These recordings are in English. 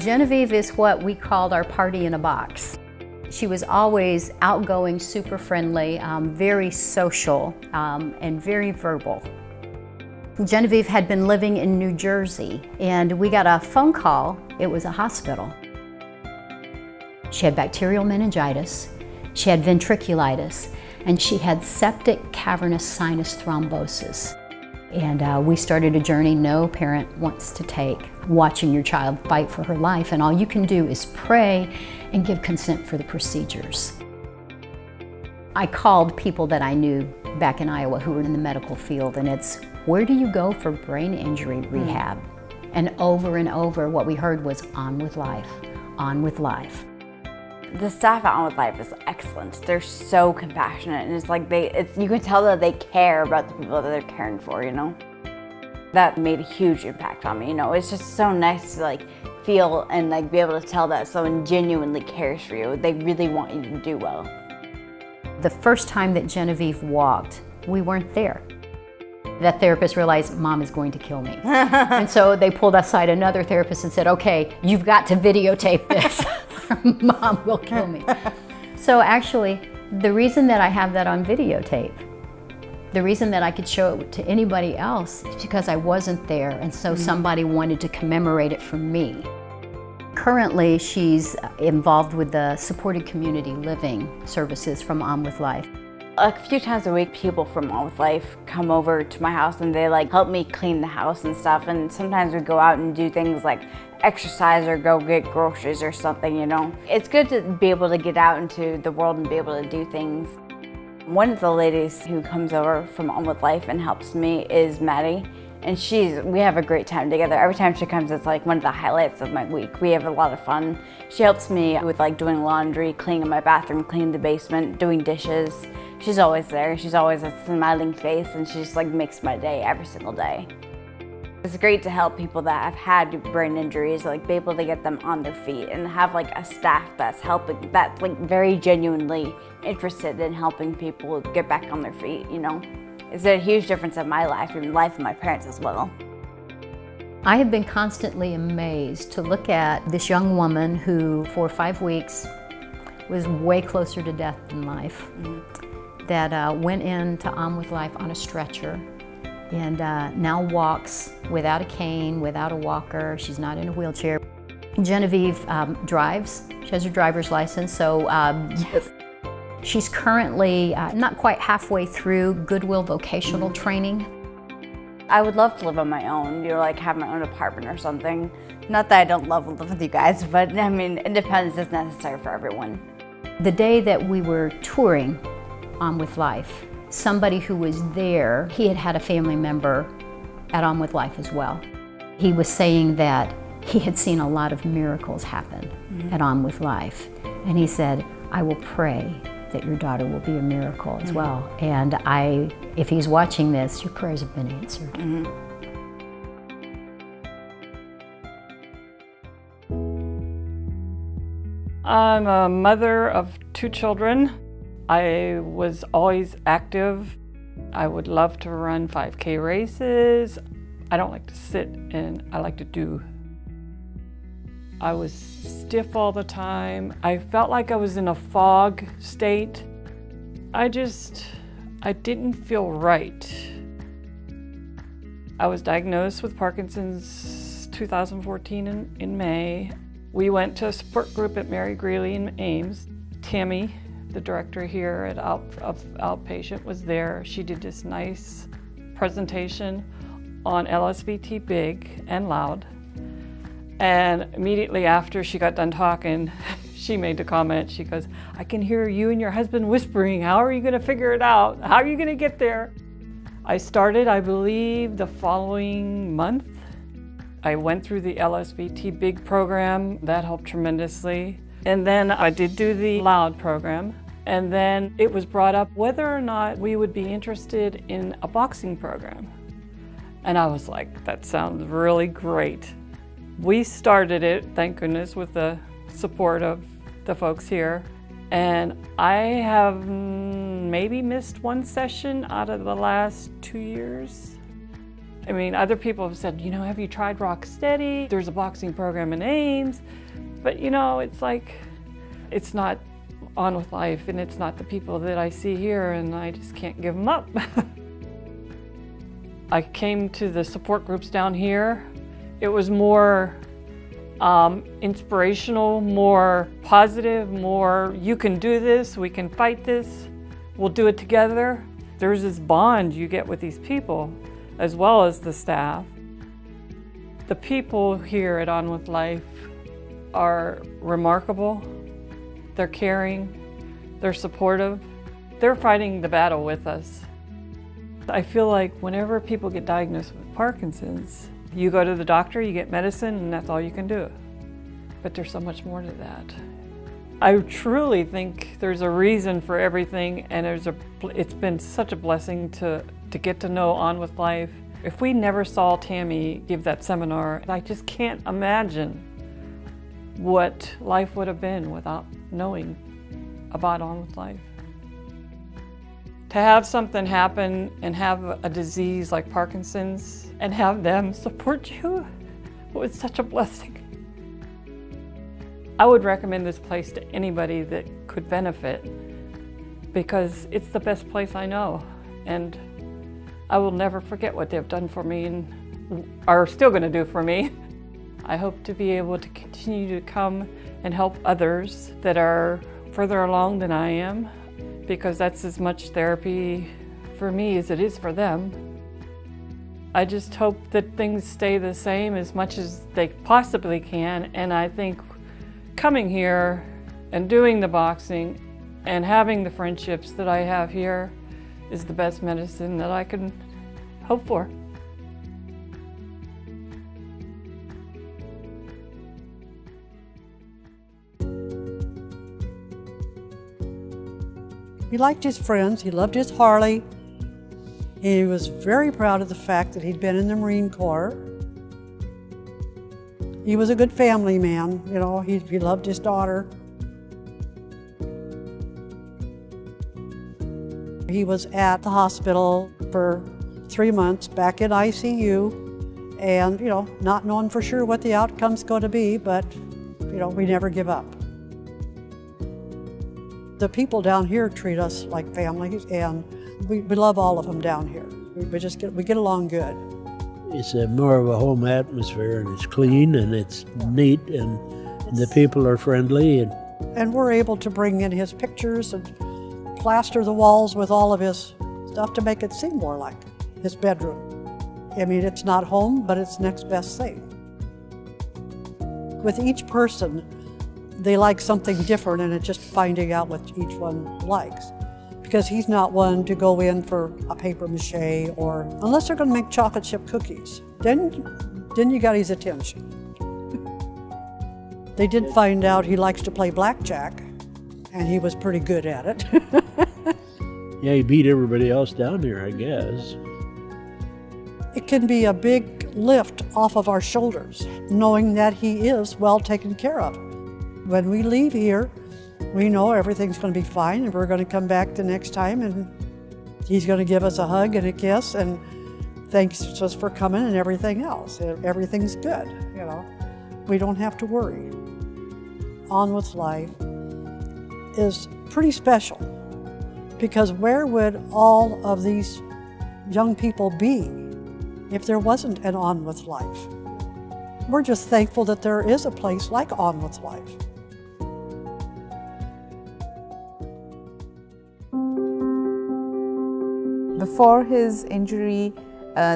Genevieve is what we called our party in a box. She was always outgoing, super friendly, very social, and very verbal. Genevieve had been living in New Jersey, and we got a phone call. It was a hospital. She had bacterial meningitis, she had ventriculitis, and she had septic cavernous sinus thrombosis. And we started a journey no parent wants to take, watching your child fight for her life, and all you can do is pray and give consent for the procedures. I called people that I knew back in Iowa who were in the medical field, and it's, where do you go for brain injury rehab? And over, what we heard was, on with life, on with life. The staff at On With Life is excellent. They're so compassionate, and it's like you can tell that they care about the people that they're caring for, you know? That made a huge impact on me, you know? It's just so nice to like feel and like be able to tell that someone genuinely cares for you. They really want you to do well. The first time that Genevieve walked, we weren't there. That therapist realized, Mom is going to kill me. And so they pulled aside another therapist and said, okay, you've got to videotape this. Mom will kill me. So actually, the reason that I have that on videotape, the reason that I could show it to anybody else is because I wasn't there, and so somebody wanted to commemorate it for me. Currently, she's involved with the supported community living services from On With Life. A few times a week, people from On With Life come over to my house and they like help me clean the house and stuff, and sometimes we go out and do things like exercise or go get groceries or something, you know. It's good to be able to get out into the world and be able to do things. One of the ladies who comes over from On With Life and helps me is Maddie, and we have a great time together. Every time she comes, it's like one of the highlights of my week. We have a lot of fun. She helps me with like doing laundry, cleaning my bathroom, cleaning the basement, doing dishes. She's always there. She's always a smiling face, and she just like makes my day every single day. It's great to help people that have had brain injuries, like be able to get them on their feet and have like a staff that's helping, that's like very genuinely interested in helping people get back on their feet, you know. It's a huge difference in my life and the life of my parents as well. I have been constantly amazed to look at this young woman who for 5 weeks was way closer to death than life. That went into On With Life on a stretcher, and now walks without a cane, without a walker. She's not in a wheelchair. Genevieve drives. She has her driver's license, so she's currently not quite halfway through Goodwill vocational training. I would love to live on my own, you know, like have my own apartment or something. Not that I don't love to live with you guys, but I mean, independence is necessary for everyone. The day that we were touring On With Life, somebody who was there, he had had a family member at On With Life as well. He was saying that he had seen a lot of miracles happen at On With Life. And he said, I will pray that your daughter will be a miracle as well. And if he's watching this, your prayers have been answered. I'm a mother of 2 children. I was always active. I would love to run 5K races. I don't like to sit, and I like to do. I was stiff all the time. I felt like I was in a fog state. I didn't feel right. I was diagnosed with Parkinson's 2014 in May. We went to a support group at Mary Greeley in Ames. Tammy, the director here at Outpatient, was there. She did this nice presentation on LSVT big and loud. And immediately after she got done talking, she made the comment, she goes, I can hear you and your husband whispering, how are you gonna figure it out? How are you gonna get there? I started, I believe, the following month. I went through the LSVT big program. That helped tremendously. And then I did do the loud program. And then it was brought up whether or not we would be interested in a boxing program. And I was like, that sounds really great. We started it, thank goodness, with the support of the folks here. And I have maybe missed 1 session out of the last 2 years. I mean, other people have said, have you tried Rock Steady? There's a boxing program in Ames. But it's like, it's not On With Life, and it's not the people that I see here, and I just can't give them up. I came to the support groups down here. It was more inspirational, more positive, more, you can do this, we can fight this, we'll do it together. There's this bond you get with these people, as well as the staff. The people here at On With Life are remarkable. They're caring, they're supportive, they're fighting the battle with us. I feel like whenever people get diagnosed with Parkinson's, you go to the doctor, you get medicine, and that's all you can do. But there's so much more to that. I truly think there's a reason for everything, and it's been such a blessing to get to know On With Life. If we never saw Tammy give that seminar, I just can't imagine what life would have been without knowing about On With Life. To have something happen and have a disease like Parkinson's and have them support you was such a blessing. I would recommend this place to anybody that could benefit because it's the best place I know, and I will never forget what they've done for me and are still going to do for me. I hope to be able to continue to come and help others that are further along than I am, because that's as much therapy for me as it is for them. I just hope that things stay the same as much as they possibly can, and I think coming here and doing the boxing and having the friendships that I have here is the best medicine that I can hope for. He liked his friends, he loved his Harley. He was very proud of the fact that he'd been in the Marine Corps. He was a good family man, he loved his daughter. He was at the hospital for 3 months, back in ICU, and not knowing for sure what the outcome's going to be, but we never give up. The people down here treat us like family, and we love all of them down here. We get along good. It's more of a home atmosphere, and it's clean and it's neat, and the people are friendly. And we're able to bring in his pictures and plaster the walls with all of his stuff to make it seem more like his bedroom. I mean, it's not home, but it's next best thing. With each person, they like something different, and it's just finding out what each one likes. Because he's not one to go in for a paper mache, or unless they're going to make chocolate chip cookies. Then you got his attention. They did find out he likes to play blackjack, and he was pretty good at it. Yeah, he beat everybody else down here, I guess. It can be a big lift off of our shoulders, knowing that he is well taken care of. When we leave here, we know everything's going to be fine, and we're going to come back the next time, and he's going to give us a hug and a kiss and thanks us for coming and everything else. Everything's good, We don't have to worry. On With Life is pretty special, because where would all of these young people be if there wasn't an On With Life? We're just thankful that there is a place like On With Life. Before his injury,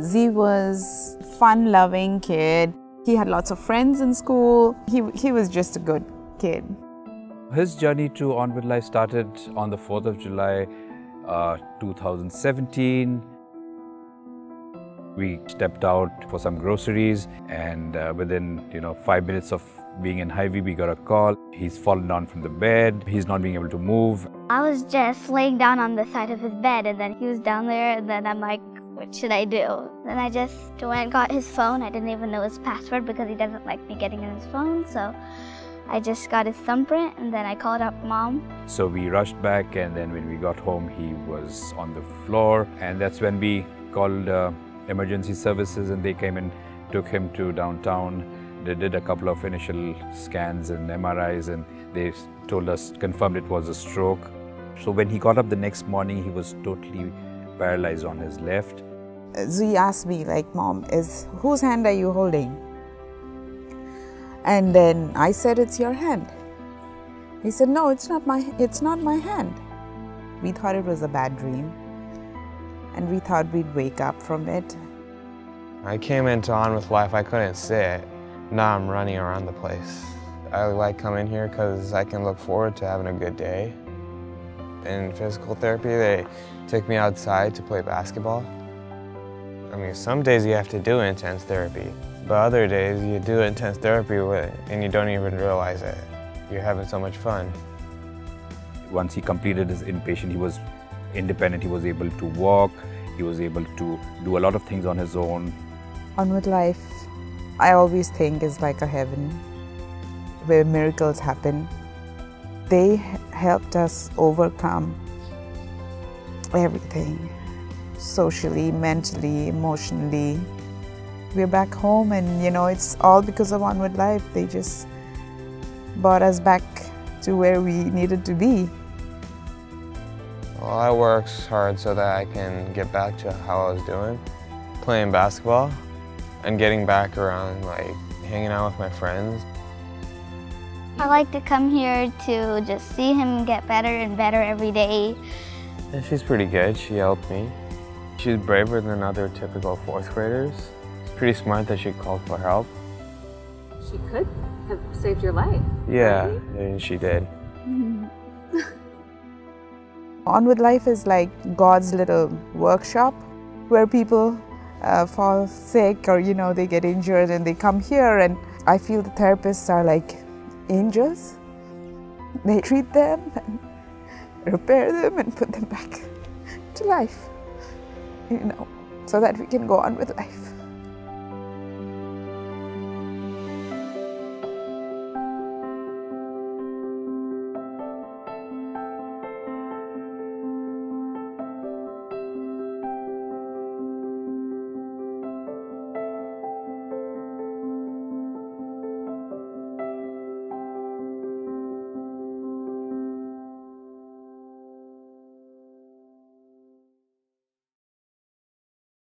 Z was a fun-loving kid. He had lots of friends in school. He was just a good kid. His journey to On With Life started on the 4th of July, 2017. We stepped out for some groceries, and within 5 minutes of being in Hy-Vee, we got a call. He's fallen down from the bed. He's not being able to move. I was just laying down on the side of his bed, and then he was down there, and then I'm like, what should I do? Then I just went and got his phone. I didn't even know his password because he doesn't like me getting in his phone, so I just got his thumbprint, and then I called up Mom. So we rushed back, and then when we got home, he was on the floor, and that's when we called emergency services, and they came and took him to downtown. They did a couple of initial scans and MRIs, and they told us, confirmed it was a stroke. So when he got up the next morning, he was totally paralyzed on his left. Zee asked me, like, Mom, whose hand are you holding? And then I said, it's your hand. He said, no, it's not my hand. We thought it was a bad dream, and we thought we'd wake up from it. I came into On With Life, I couldn't sit. Now I'm running around the place. I like coming here because I can look forward to having a good day. In physical therapy, they took me outside to play basketball. I mean, some days you have to do intense therapy, but other days you do intense therapy and you don't even realize it. You're having so much fun. Once he completed his inpatient, he was independent. He was able to walk. He was able to do a lot of things on his own. On With Life, I always think is like a heaven where miracles happen. They helped us overcome everything, socially, mentally, emotionally. We're back home, and it's all because of On With Life. They just brought us back to where we needed to be. Well, I work hard so that I can get back to how I was doing, playing basketball and getting back around, like hanging out with my friends. I like to come here to just see him get better and better every day. And she's pretty good. She helped me. She's braver than other typical fourth graders. It's pretty smart that she called for help. She could have saved your life. Yeah, and she did. On With Life is like God's little workshop where people fall sick or they get injured and they come here, and I feel the therapists are like angels. They treat them and repair them and put them back to life, so that we can go on with life.